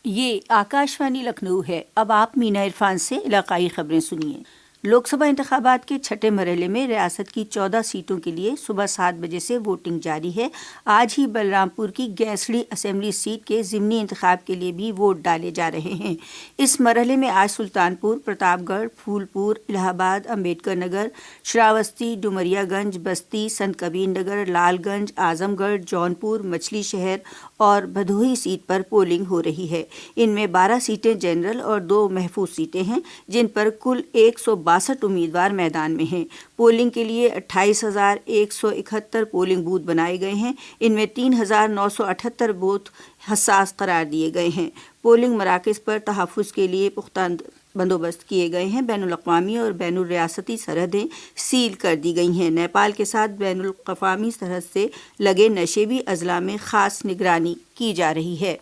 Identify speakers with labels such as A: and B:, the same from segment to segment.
A: ये आकाशवाणी लखनऊ है। अब आप मीना इरफान से इलाकाई खबरें सुनिए। लोकसभा इंतखाबात के छठे मरहले में रियासत की 14 सीटों के लिए सुबह 7 बजे से वोटिंग जारी है। आज ही बलरामपुर की गैसड़ी असेंबली सीट के ज़िमनी इंतखाब के लिए भी वोट डाले जा रहे हैं। इस मरहले में आज सुल्तानपुर, प्रतापगढ़, फूलपुर, इलाहाबाद, अम्बेडकर नगर, श्रावस्ती, डुमरियागंज, बस्ती, संत कबीर नगर, लालगंज, आजमगढ़, जौनपुर, मछली शहर और भदोही सीट पर पोलिंग हो रही है। इनमें 12 सीटें जनरल और 2 महफूज सीटें हैं, जिन पर कुल 162 उम्मीदवार मैदान में हैं। पोलिंग के लिए 28,171 पोलिंग बूथ बनाए गए हैं। इनमें 3,978 बूथ हसास करार दिए गए हैं। पोलिंग मराकज़ पर तहफ़्फ़ुज़ के लिए पुख्ता बंदोबस्त किए गए हैं। बैनुल-अक़वामी और बैनुल-रियासती सरहदें सील कर दी गई हैं। नेपाल के साथ बैनुल-अक़वामी सरहद से लगे नशेबी अज़ला में ख़ास निगरानी की जा रही है।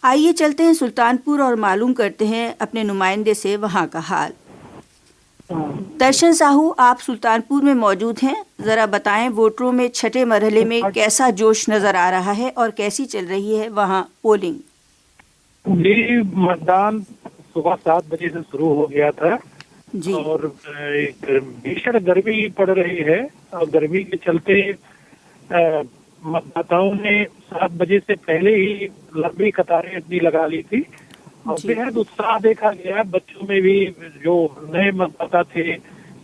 A: आइए चलते हैं सुल्तानपुर और मालूम करते हैं अपने नुमाइंदे से वहाँ का हाल। दर्शन साहू, आप सुल्तानपुर में मौजूद हैं, ज़रा बताएं वोटरों में छठे मरहले में कैसा जोश नज़र आ रहा है और कैसी चल रही है वहाँ पोलिंग?
B: जी, मतदान सुबह 7 बजे से शुरू हो गया था
A: जी।
B: और भीषण गर्मी पड़ रही है और गर्मी के चलते मतदाताओं ने 7 बजे से पहले ही लंबी कतारें अपनी लगा ली थी और बेहद उत्साह देखा गया। बच्चों में भी जो नए मतदाता थे,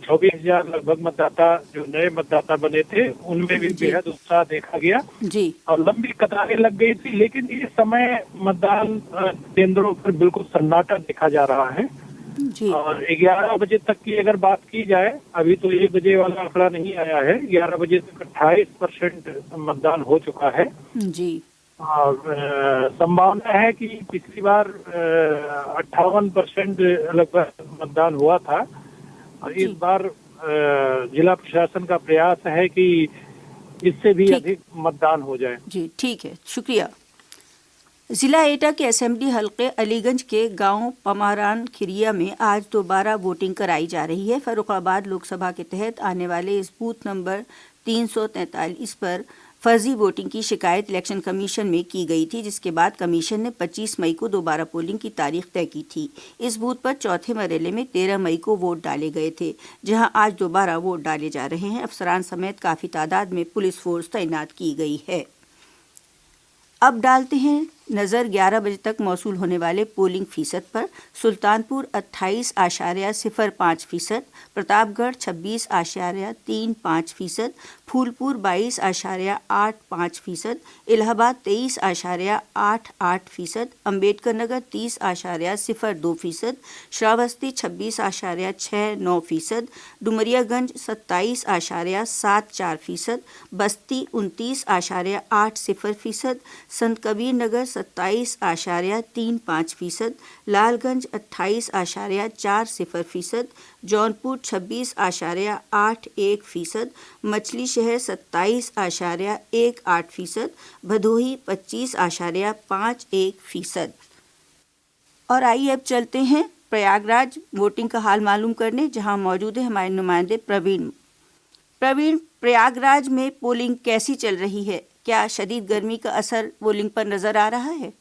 B: 24,000 लगभग मतदाता जो नए मतदाता बने थे, उनमें भी बेहद उत्साह देखा गया
A: जी।
B: और लंबी कतारें लग गई थी। लेकिन इस समय मतदान केंद्रों पर बिल्कुल सन्नाटा देखा जा रहा है
A: जी।
B: और 11 बजे तक की अगर बात की जाए, अभी तो 1 बजे वाला आंकड़ा नहीं आया है, 11 बजे तक 28% मतदान हो चुका है
A: जी।
B: और संभावना है कि पिछली बार 58% लगभग मतदान हुआ था और इस बार जिला प्रशासन का प्रयास है कि इससे भी अधिक मतदान हो जाए।
A: जी, ठीक है, शुक्रिया। जिला एटा के असेंबली हल्के अलीगंज के गांव पमारान खिरिया में आज दोबारा वोटिंग कराई जा रही है। फर्रुखाबाद लोकसभा के तहत आने वाले इस बूथ नंबर 343 पर फर्जी वोटिंग की शिकायत इलेक्शन कमीशन में की गई थी, जिसके बाद कमीशन ने 25 मई को दोबारा पोलिंग की तारीख तय की थी। इस बूथ पर चौथे मरहले में 13 मई को वोट डाले गए थे, जहां आज दोबारा वोट डाले जा रहे हैं। अफसरान समेत काफ़ी तादाद में पुलिस फोर्स तैनात की गई है। अब डालते हैं नज़र 11 बजे तक मौसूल होने वाले पोलिंग फ़ीसद पर। सुल्तानपुर 28.05%, प्रतापगढ़ 26.35%, फूलपुर 22.85%, इलाहाबाद 23.88%, अम्बेडकर नगर 30.02%, श्रावस्ती 26.69%, डुमरियागंज 27.74%, बस्ती 29.80%, संत कबीर नगर 27.35%, लालगंज 28.40%, जौनपुर 26.81%, मछली शहर 27.18%, भदोही 25.51%। और आइए अब चलते हैं प्रयागराज वोटिंग का हाल मालूम करने, जहां मौजूद है हमारे नुमाइंदे प्रवीण। प्रयागराज में पोलिंग कैसी चल रही है? क्या शदीद गर्मी का असर पोलिंग पर नजर आ रहा है?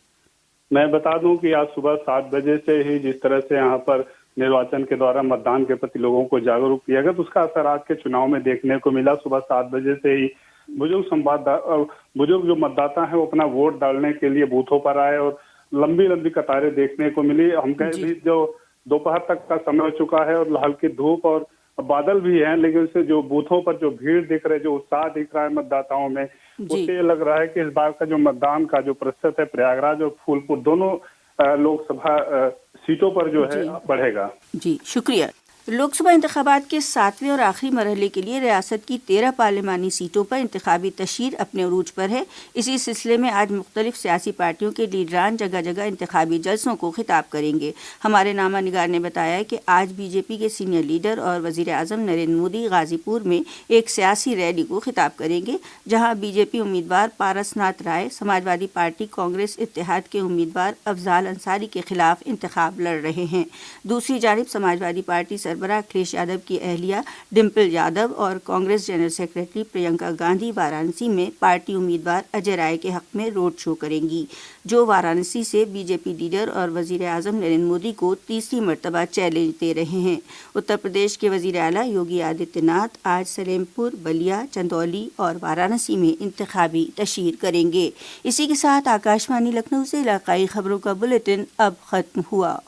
C: मैं बता दूं कि आज सुबह 7 बजे से ही जिस तरह से यहाँ पर निर्वाचन के द्वारा मतदान के प्रति लोगों को जागरूक किया गया, तो उसका असर आज के चुनाव में देखने को मिला। सुबह 7 बजे से ही बुजुर्ग जो मतदाता हैं वो अपना वोट डालने के लिए बूथों पर आए और लंबी लंबी कतारें देखने को मिली। हम कहें भी जो दोपहर तक का समय हो चुका है और हल्की धूप और बादल भी हैं, लेकिन उससे जो बूथों पर जो भीड़ दिख रही है, जो उत्साह दिख रहा है मतदाताओं में, उससे ये लग रहा है कि इस बार का जो मतदान का जो प्रतिशत है प्रयागराज और फूलपुर दोनों लोकसभा सीटों पर जो है बढ़ेगा।
A: जी, शुक्रिया। लोकसभा इंतखाबात के 7वें और आखिरी मरहले के लिए रियासत की 13 पार्लिमानी सीटों पर इंतखाबी तशहीर अपने उरूज पर है। इसी सिलसिले में आज मुख्तलिफ सियासी पार्टियों के लीडरान जगह जगह इंतखाबी जलसों को खिताब करेंगे। हमारे नामा निगार ने बताया है कि आज बीजेपी के सीनियर लीडर और वज़ीर आज़म नरेंद्र मोदी गाजीपुर में एक सियासी रैली को खिताब करेंगे, जहाँ बीजेपी उम्मीदवार पारसनाथ राय समाजवादी पार्टी कांग्रेस इत्तेहाद के उम्मीदवार अफजाल अंसारी के खिलाफ इंतखाब लड़ रहे हैं। दूसरी जानिब समाजवादी पार्टी सरबराह अखिलेश यादव की अहलिया डिम्पल यादव और कांग्रेस जनरल सेक्रेटरी प्रियंका गांधी वाराणसी में पार्टी उम्मीदवार अजय राय के हक में रोड शो करेंगी, जो वाराणसी से बीजेपी लीडर और वजीर आजम नरेंद्र मोदी को तीसरी मर्तबा चैलेंज दे रहे हैं। उत्तर प्रदेश के वजीर आला योगी आदित्यनाथ आज सलेमपुर, बलिया, चंदौली और वाराणसी में इंतखाबी तशरीह करेंगे। इसी के साथ आकाशवाणी लखनऊ से इलाकाई खबरों का बुलेटिन अब खत्म हुआ।